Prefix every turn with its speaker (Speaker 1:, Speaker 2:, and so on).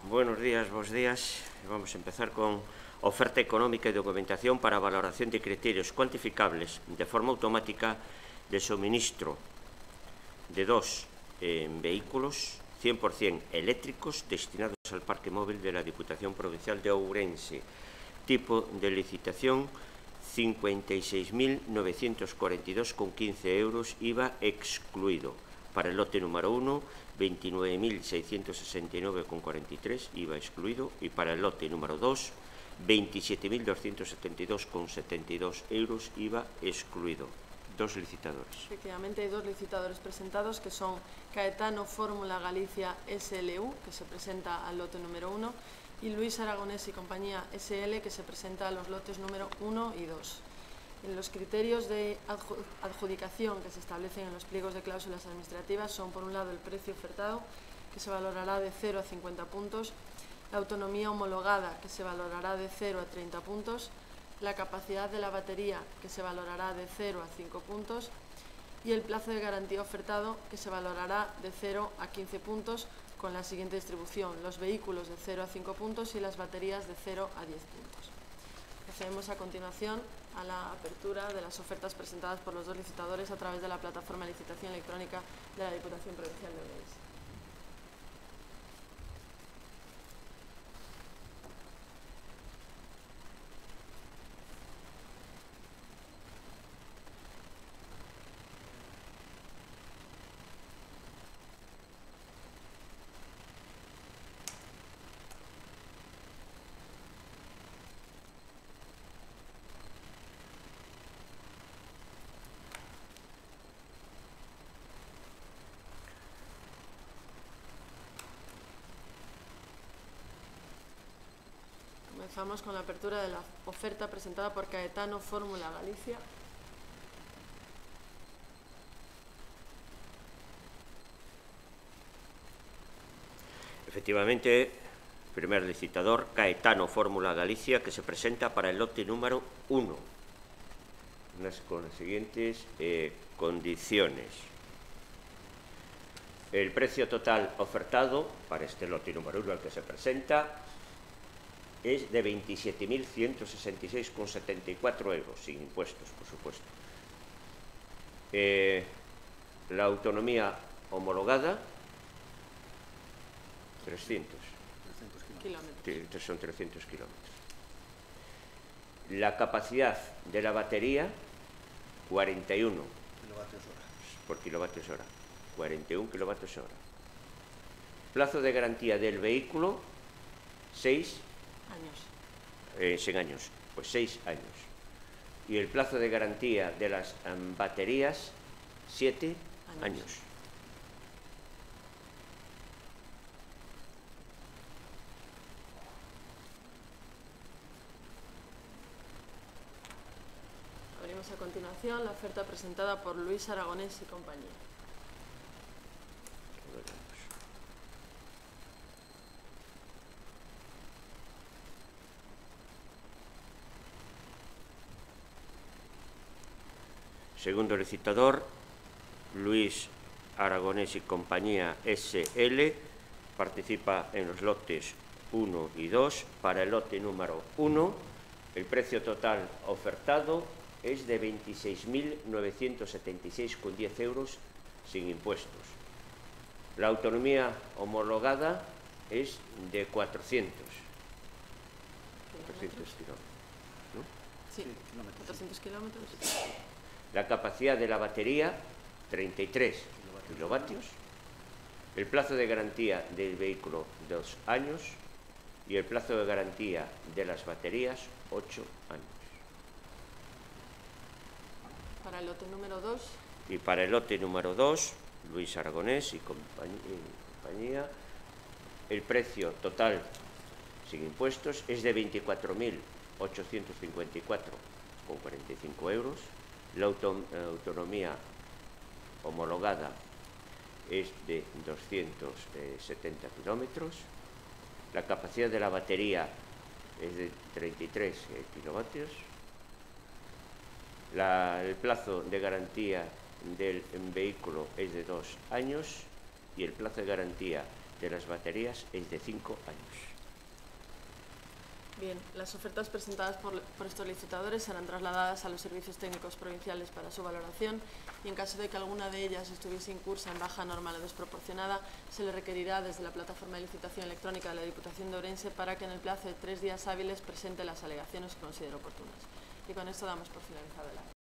Speaker 1: Buenos días, bos días. Vamos a empezar con oferta económica y documentación para valoración de criterios cuantificables de forma automática de suministro de dos vehículos 100% eléctricos destinados al parque móvil de la Diputación Provincial de Ourense. Tipo de licitación 56.942,15 euros, IVA excluido. Para el lote número 1, 29.669,43, IVA excluido. Y para el lote número 2, 27.272,72 euros, IVA excluido. Dos licitadores.
Speaker 2: Efectivamente, hay dos licitadores presentados, que son Caetano Fórmula Galicia SLU, que se presenta al lote número 1, y Luis Aragonés y compañía SL, que se presenta a los lotes número 1 y 2. En los criterios de adjudicación que se establecen en los pliegos de cláusulas administrativas son, por un lado, el precio ofertado, que se valorará de 0 a 50 puntos, la autonomía homologada, que se valorará de 0 a 30 puntos, la capacidad de la batería, que se valorará de 0 a 5 puntos, y el plazo de garantía ofertado, que se valorará de 0 a 15 puntos, con la siguiente distribución: los vehículos de 0 a 5 puntos y las baterías de 0 a 10 puntos. Procedemos a continuación a la apertura de las ofertas presentadas por los dos licitadores a través de la plataforma de licitación electrónica de la Diputación Provincial de Ourense. Comenzamos con la apertura de la oferta presentada por Caetano Fórmula Galicia.
Speaker 1: Efectivamente, primer licitador, Caetano Fórmula Galicia, que se presenta para el lote número 1, con las siguientes condiciones. El precio total ofertado para este lote número 1 al que se presenta es de 27.166,74 euros, sin impuestos, por supuesto. La autonomía homologada, 300 kilómetros. Son 300 kilómetros. La capacidad de la batería, 41 por kilovatios hora. 41 kilovatios hora. Plazo de garantía del vehículo, 6
Speaker 2: años.
Speaker 1: 100 años, pues 6 años. Y el plazo de garantía de las baterías, 7 años.
Speaker 2: Abrimos a continuación la oferta presentada por Luis Aragonés y compañía.
Speaker 1: Segundo licitador, Luis Aragonés y compañía SL, participa en los lotes 1 y 2. Para el lote número 1, el precio total ofertado es de 26.976,10 euros, sin impuestos. La autonomía homologada es de 400 kilómetros, ¿no?
Speaker 2: Sí, 400 kilómetros.
Speaker 1: La capacidad de la batería, 33 kilovatios. El plazo de garantía del vehículo, 2 años. Y el plazo de garantía de las baterías, 8 años.
Speaker 2: Para el lote número 2.
Speaker 1: Y para el lote número 2, Luis Aragonés y compañía, el precio total sin impuestos es de 24.854,45 euros. La autonomía homologada es de 270 kilómetros. La capacidad de la batería es de 33 kilovatios. El plazo de garantía del vehículo es de 2 años y el plazo de garantía de las baterías es de 5 años.
Speaker 2: Bien, las ofertas presentadas por estos licitadores serán trasladadas a los servicios técnicos provinciales para su valoración y en caso de que alguna de ellas estuviese incursa en baja normal o desproporcionada, se le requerirá desde la plataforma de licitación electrónica de la Diputación de Ourense para que en el plazo de 3 días hábiles presente las alegaciones que considere oportunas. Y con esto damos por finalizado el acto.